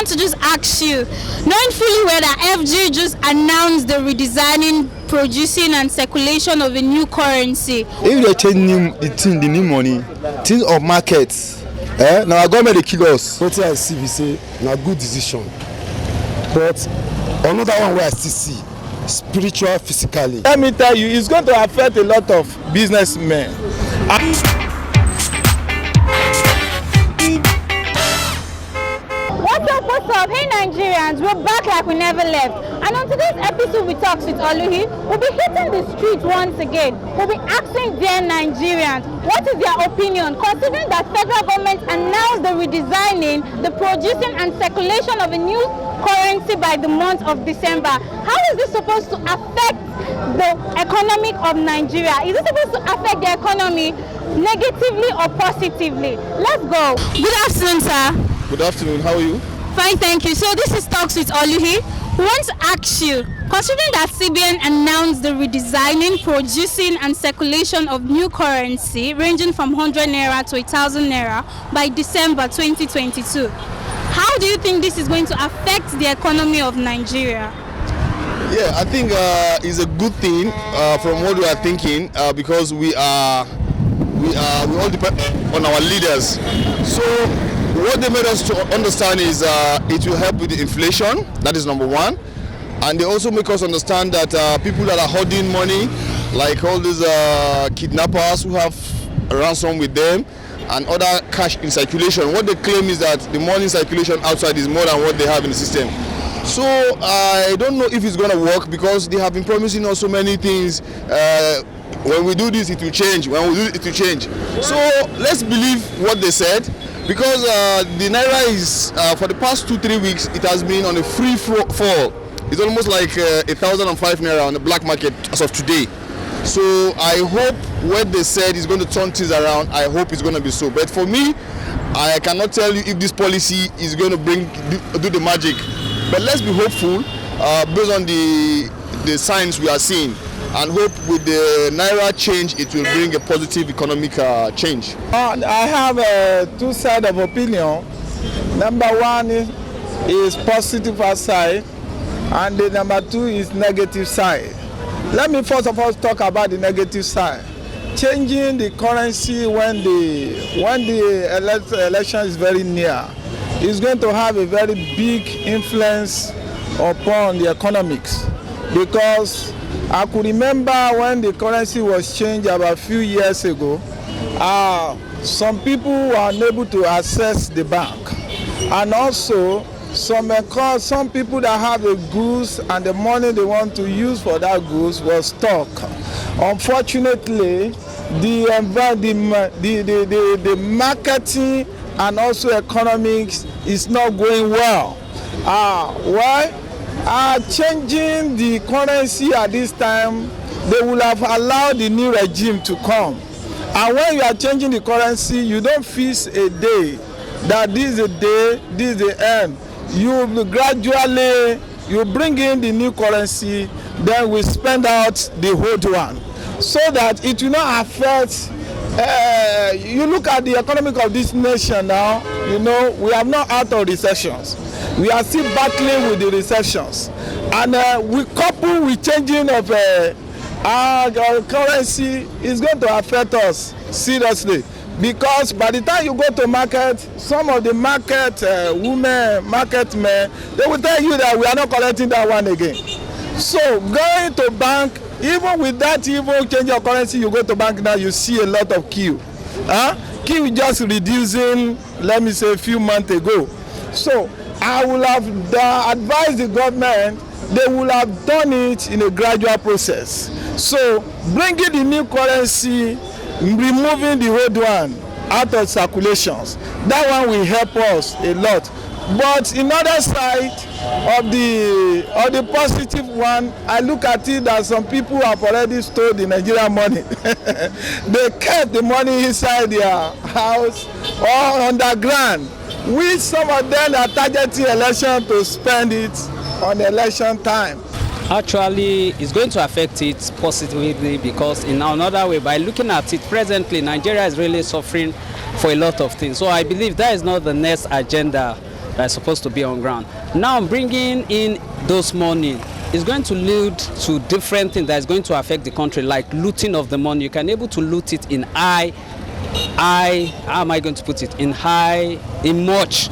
want to just ask you, knowing fully well that FG just announced the redesigning, producing and circulation of a new currency. If they change the new money, things of markets, now our government they kill us. What I see, we say, na good decision. But another one where I still see, spiritual, physically. Let me tell you, it's going to affect a lot of businessmen. What's up? Hey Nigerians, we're back like we never left. And on today's episode we Talks with Oluhi, we'll be hitting the streets once again. We'll be asking dear Nigerians, what is their opinion considering that federal government announced the redesigning, the producing and circulation of a new currency by the month of December. How is this supposed to affect the economy of Nigeria? Is it supposed to affect the economy negatively or positively? Let's go. Good afternoon, sir. Good afternoon, how are you? Fine, thank you. So this is Talks with Oluhi. We want to ask you, considering that CBN announced the redesigning, producing and circulation of new currency ranging from 100 Naira to 1,000 Naira by December 2022, how do you think this is going to affect the economy of Nigeria? Yeah, I think it's a good thing from what we are thinking because we all depend on our leaders. So what they made us to understand is it will help with the inflation. That is number one. And they also make us understand that people that are hoarding money, like all these kidnappers who have ransom with them and other cash in circulation, what they claim is that the money in circulation outside is more than what they have in the system. So I don't know if it's going to work because they have been promising us so many things. When we do this, it will change. When we do it, it will change. So let's believe what they said. Because the Naira is, for the past 2-3 weeks, it has been on a free fall. It's almost like 1,005 Naira on the black market as of today. So I hope what they said is going to turn things around. I hope it's going to be so. But for me, I cannot tell you if this policy is going to do the magic. But let's be hopeful based on the signs we are seeing. And hope with the Naira change, it will bring a positive economic change. I have two sides of opinion. Number one is positive side, and the number two is negative side. Let me first of all talk about the negative side. Changing the currency when the election is very near is going to have a very big influence upon the economics, because I could remember when the currency was changed about a few years ago, some people were unable to access the bank. And also, some people that have the goods and the money they want to use for that goods was stuck. Unfortunately, the marketing and also economics is not going well. Why? Changing the currency at this time, they will have allowed the new regime to come. And when you are changing the currency, you don't fix a day that this is the day, this is the end. You gradually bring in the new currency, then we spend out the old one, so that it will not affect. You look at the economic of this nation now. You know, we have not out of recessions. We are still battling with the recessions, and we couple with changing of our currency is going to affect us seriously, because by the time you go to market, some of the market women, market men, they will tell you that we are not collecting that one again. So going to bank, even with that even change of currency, you go to bank now, you see a lot of queue. Queue just reducing, let me say, a few months ago. So I will have advised the government, they will have done it in a gradual process. So bringing the new currency, removing the old one out of circulations, that one will help us a lot. But in other side of the positive one, I look at it that some people have already stole the Nigerian money. They kept the money inside their house or underground, which some of them are targeting election to spend it on election time. Actually, it's going to affect it positively, because in another way, by looking at it presently, Nigeria is really suffering for a lot of things. So I believe that is not the next agenda that is supposed to be on ground. Now bringing in those money is going to lead to different things that is going to affect the country, like looting of the money. You can able to loot it in how am I going to put it, in much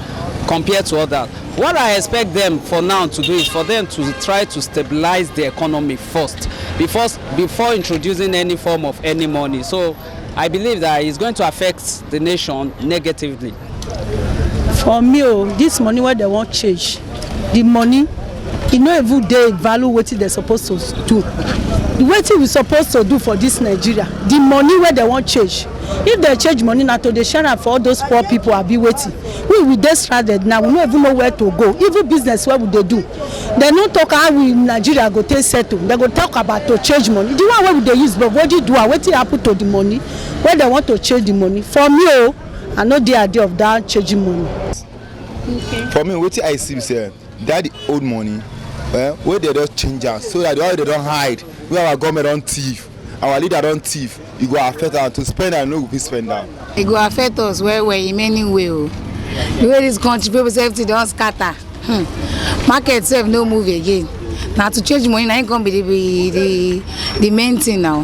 compared to others. What I expect them for now to do is for them to try to stabilize the economy first before introducing any form of any money. So I believe that it's going to affect the nation negatively. For me, this money where they won't change, the money, no even they value what they're supposed to do. What we supposed to do for this Nigeria, the money where they won't change. If they change money now to the share for all those poor people are be waiting. We will get stranded now. We don't even know where to go. Even business, what would they do? They don't talk how we in Nigeria go take settle. They go talk about to change money. The one where they use, but what do you do? What happen to the money? Where they want to change the money? For me, I know the idea of that changing money. Okay. For me, what I see say that the old money, where they don't change us, so that they don't hide. We our government don't thief, our leader don't thief. It go affect us to spend and no we spend down. It go affect us where in many ways. The way this country people safety don't scatter. Market self no move again. Now to change money, ain't gonna be the main thing now.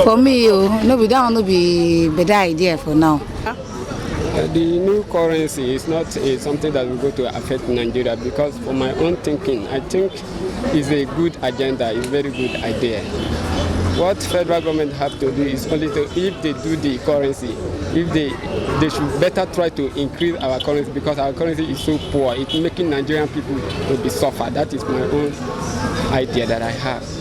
For me, no be that no be better idea for now. The new currency is not something that will go to affect Nigeria, because for my own thinking, I think it's a good agenda, it's a very good idea. What federal government have to do is only to, if they do the currency, if they should better try to increase our currency, because our currency is so poor, it's making Nigerian people to be suffer. That is my own idea that I have.